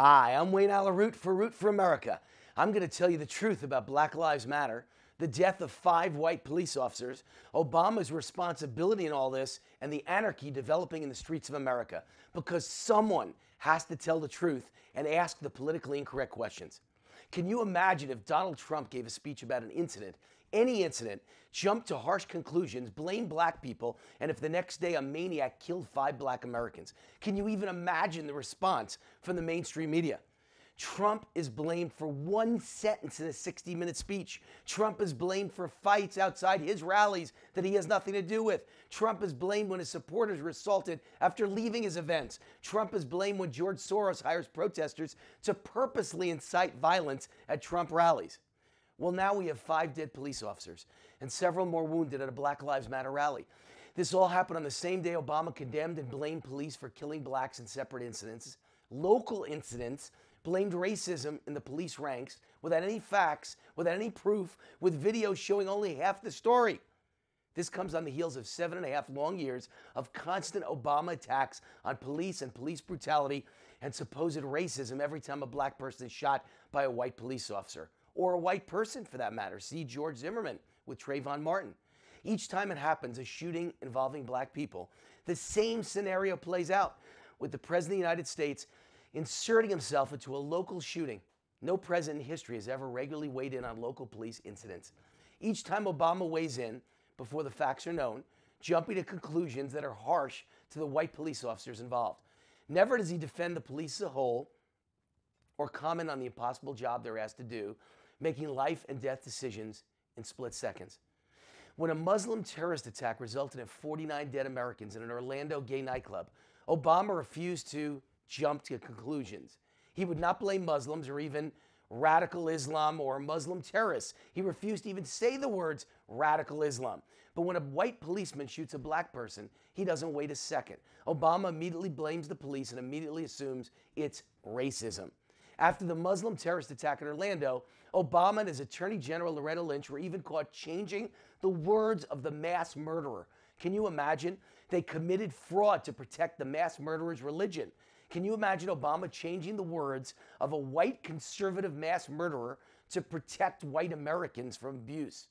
Hi, I'm Wayne Allyn, Root for America. I'm going to tell you the truth about Black Lives Matter, the death of 5 white police officers, Obama's responsibility in all this, and the anarchy developing in the streets of America. Because someone has to tell the truth and ask the politically incorrect questions. Can you imagine if Donald Trump gave a speech about an incident, any incident, jumped to harsh conclusions, blamed black people, and if the next day a maniac killed 5 black Americans? Can you even imagine the response from the mainstream media? Trump is blamed for one sentence in a 60-minute speech. Trump is blamed for fights outside his rallies that he has nothing to do with. Trump is blamed when his supporters were assaulted after leaving his events. Trump is blamed when George Soros hires protesters to purposely incite violence at Trump rallies. Well, now we have 5 dead police officers and several more wounded at a Black Lives Matter rally. This all happened on the same day Obama condemned and blamed police for killing blacks in separate incidents. Local incidents blamed racism in the police ranks without any facts, without any proof, with videos showing only half the story. This comes on the heels of 7.5 long years of constant Obama attacks on police and police brutality and supposed racism every time a black person is shot by a white police officer. Or a white person, for that matter. See George Zimmerman with Trayvon Martin. Each time it happens, a shooting involving black people, the same scenario plays out, with the President of the United States inserting himself into a local shooting. No president in history has ever regularly weighed in on local police incidents. Each time Obama weighs in, before the facts are known, jumping to conclusions that are harsh to the white police officers involved. Never does he defend the police as a whole or comment on the impossible job they're asked to do, making life and death decisions in split seconds. When a Muslim terrorist attack resulted in 49 dead Americans in an Orlando gay nightclub, Obama refused to jump to conclusions. He would not blame Muslims or even radical Islam or Muslim terrorists. He refused to even say the words radical Islam. But when a white policeman shoots a black person, he doesn't wait a second. Obama immediately blames the police and immediately assumes it's racism. After the Muslim terrorist attack in Orlando, Obama and his Attorney General Loretta Lynch were even caught changing the words of the mass murderer. Can you imagine? They committed fraud to protect the mass murderer's religion. Can you imagine Obama changing the words of a white conservative mass murderer to protect white Americans from abuse?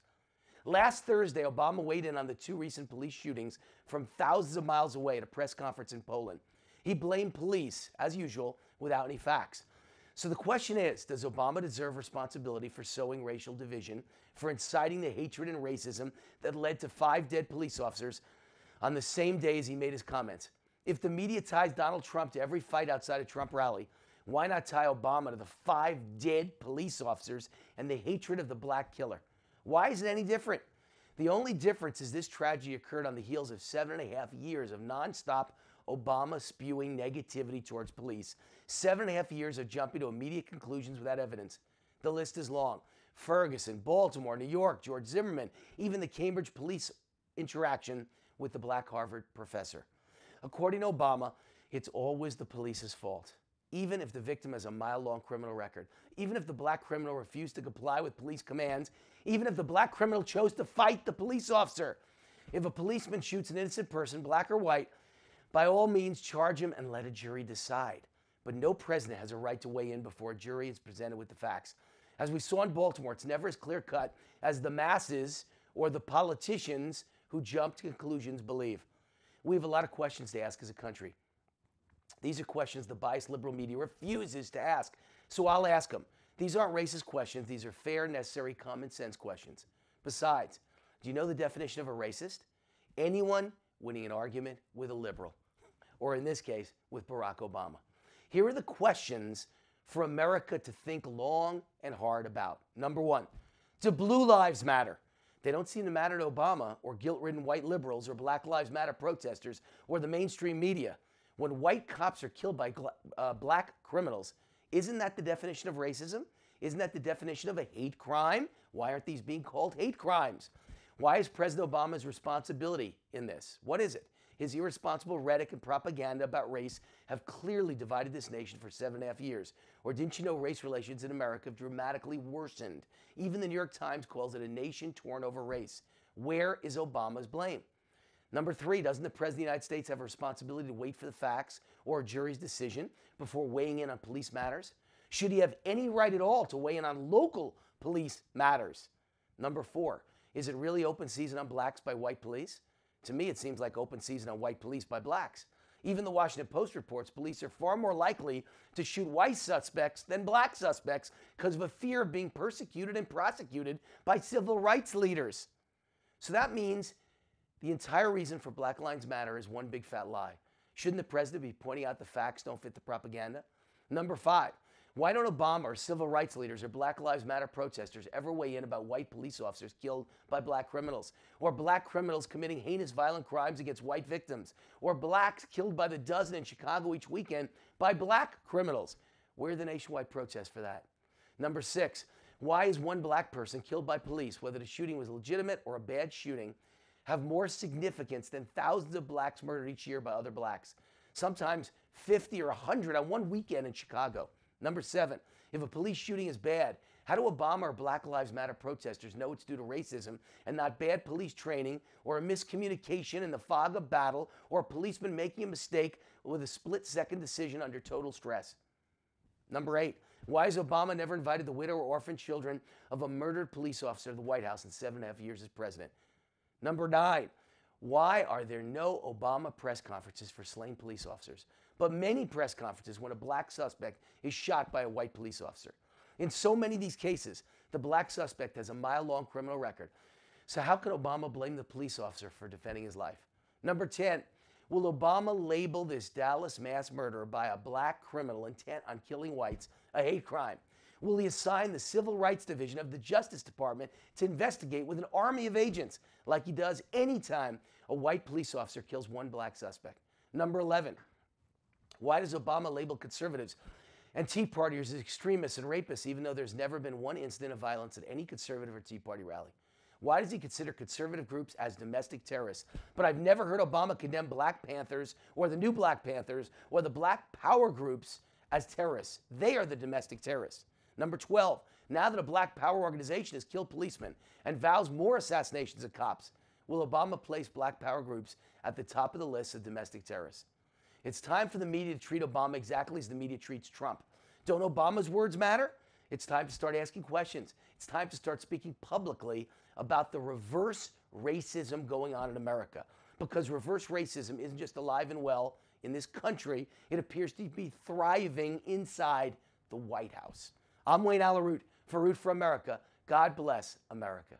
Last Thursday, Obama weighed in on the 2 recent police shootings from thousands of miles away at a press conference in Poland. He blamed police, as usual, without any facts. So the question is, does Obama deserve responsibility for sowing racial division, for inciting the hatred and racism that led to 5 dead police officers on the same day as he made his comments? If the media ties Donald Trump to every fight outside a Trump rally, why not tie Obama to the 5 dead police officers and the hatred of the black killer? Why is it any different? The only difference is this tragedy occurred on the heels of 7.5 years of nonstop Obama spewing negativity towards police. 7.5 years of jumping to immediate conclusions without evidence. The list is long. Ferguson, Baltimore, New York, George Zimmerman, even the Cambridge police interaction with the black Harvard professor. According to Obama, it's always the police's fault, even if the victim has a mile-long criminal record, even if the black criminal refused to comply with police commands, even if the black criminal chose to fight the police officer. If a policeman shoots an innocent person, black or white, by all means charge him and let a jury decide. But no president has a right to weigh in before a jury is presented with the facts. As we saw in Baltimore, it's never as clear-cut as the masses or the politicians who jump to conclusions believe. We have a lot of questions to ask as a country. These are questions the biased liberal media refuses to ask, so I'll ask them. These aren't racist questions. These are fair, necessary, common sense questions. Besides, do you know the definition of a racist? Anyone winning an argument with a liberal, or in this case, with Barack Obama. Here are the questions for America to think long and hard about. Number 1, do blue lives matter? They don't seem to matter to Obama or guilt-ridden white liberals or Black Lives Matter protesters or the mainstream media. When white cops are killed by black criminals, isn't that the definition of racism? Isn't that the definition of a hate crime? Why aren't these being called hate crimes? Why is President Obama's responsibility in this? What is it? His irresponsible rhetoric and propaganda about race have clearly divided this nation for 7.5 years. Or didn't you know race relations in America have dramatically worsened? Even the New York Times calls it a nation torn over race. Where is Obama's blame? Number 3, doesn't the President of the United States have a responsibility to wait for the facts or a jury's decision before weighing in on police matters? Should he have any right at all to weigh in on local police matters? Number 4, is it really open season on blacks by white police? To me, it seems like open season on white police by blacks. Even the Washington Post reports police are far more likely to shoot white suspects than black suspects because of a fear of being persecuted and prosecuted by civil rights leaders. So that means the entire reason for Black Lives Matter is one big fat lie. Shouldn't the president be pointing out the facts don't fit the propaganda? Number 5, why don't Obama or civil rights leaders or Black Lives Matter protesters ever weigh in about white police officers killed by black criminals, or black criminals committing heinous violent crimes against white victims, or blacks killed by the dozen in Chicago each weekend by black criminals? Where are the nationwide protests for that? Number 6, why is one black person killed by police, whether the shooting was legitimate or a bad shooting, have more significance than thousands of blacks murdered each year by other blacks? Sometimes 50 or 100 on one weekend in Chicago. Number 7, if a police shooting is bad, how do Obama or Black Lives Matter protesters know it's due to racism and not bad police training or a miscommunication in the fog of battle or a policeman making a mistake with a split-second decision under total stress? Number 8, why has Obama never invited the widow or orphan children of a murdered police officer to the White House in 7.5 years as president? Number 9, why are there no Obama press conferences for slain police officers, but many press conferences when a black suspect is shot by a white police officer? In so many of these cases, the black suspect has a mile-long criminal record. So how can Obama blame the police officer for defending his life? Number 10, will Obama label this Dallas mass murderer by a black criminal intent on killing whites a hate crime? Will he assign the Civil Rights Division of the Justice Department to investigate with an army of agents like he does anytime a white police officer kills one black suspect? Number 11, why does Obama label conservatives and Tea Partiers as extremists and rapists, even though there's never been one incident of violence at any conservative or Tea Party rally? Why does he consider conservative groups as domestic terrorists? But I've never heard Obama condemn Black Panthers or the new Black Panthers or the Black Power groups as terrorists. They are the domestic terrorists. Number 12, now that a Black Power organization has killed policemen and vows more assassinations of cops, will Obama place Black Power groups at the top of the list of domestic terrorists? It's time for the media to treat Obama exactly as the media treats Trump. Don't Obama's words matter? It's time to start asking questions. It's time to start speaking publicly about the reverse racism going on in America. Because reverse racism isn't just alive and well in this country, it appears to be thriving inside the White House. I'm Wayne Allyn for Root for America. God bless America.